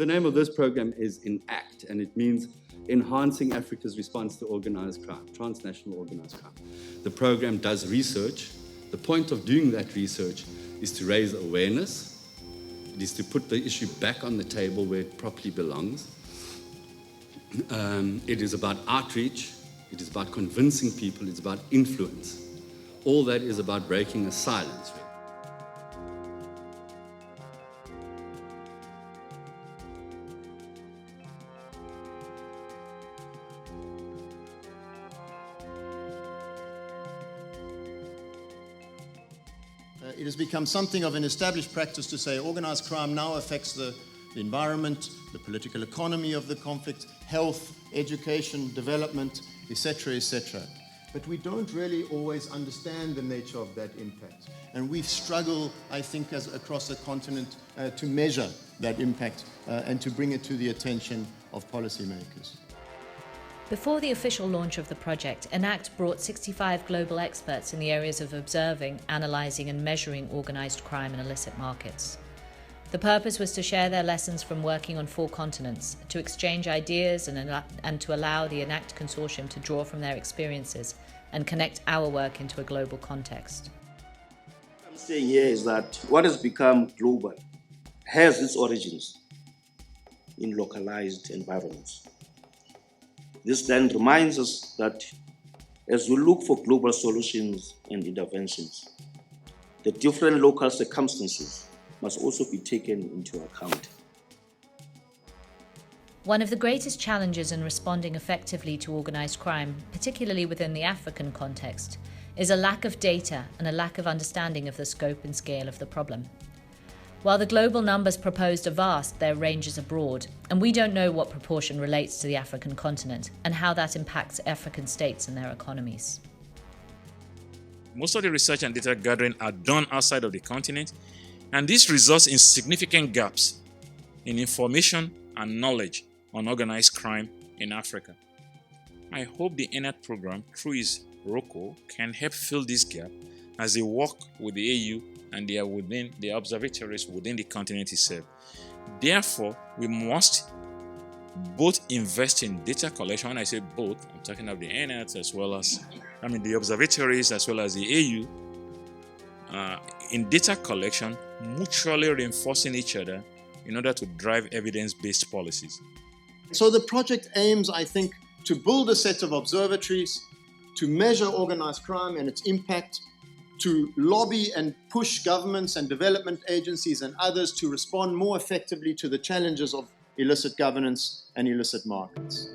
The name of this program is ENACT, and it means Enhancing Africa's Response to Organised Crime, Transnational Organised Crime. The program does research. The point of doing that research is to raise awareness. It is to put the issue back on the table where it properly belongs. It is about outreach. It is about convincing people. It's about influence. All that is about breaking a silence. It has become something of an established practice to say organised crime now affects the environment, the political economy of the conflict, health, education, development, etc., etc. But we don't really always understand the nature of that impact. And we struggle, I think, across the continent to measure that impact and to bring it to the attention of policymakers. Before the official launch of the project, ENACT brought 65 global experts in the areas of observing, analysing and measuring organised crime and illicit markets. The purpose was to share their lessons from working on 4 continents, to exchange ideas and to allow the ENACT consortium to draw from their experiences and connect our work into a global context. What I'm saying here is that what has become global has its origins in localized environments. This then reminds us that as we look for global solutions and interventions, the different local circumstances must also be taken into account. One of the greatest challenges in responding effectively to organised crime, particularly within the African context, is a lack of data and a lack of understanding of the scope and scale of the problem. While the global numbers proposed are vast, their ranges are broad, and we don't know what proportion relates to the African continent and how that impacts African states and their economies. Most of the research and data gathering are done outside of the continent, and this results in significant gaps in information and knowledge on organized crime in Africa. I hope the ENACT program, through its ROCO, can help fill this gap as they work with the AU and they are within the observatories within the continent itself. Therefore, we must both invest in data collection. When I say both, I'm talking of the ENACT as well as, the observatories as well as the AU, in data collection, mutually reinforcing each other in order to drive evidence-based policies. So the project aims, I think, to build a set of observatories, to measure organized crime and its impact, to lobby and push governments and development agencies and others to respond more effectively to the challenges of illicit governance and illicit markets.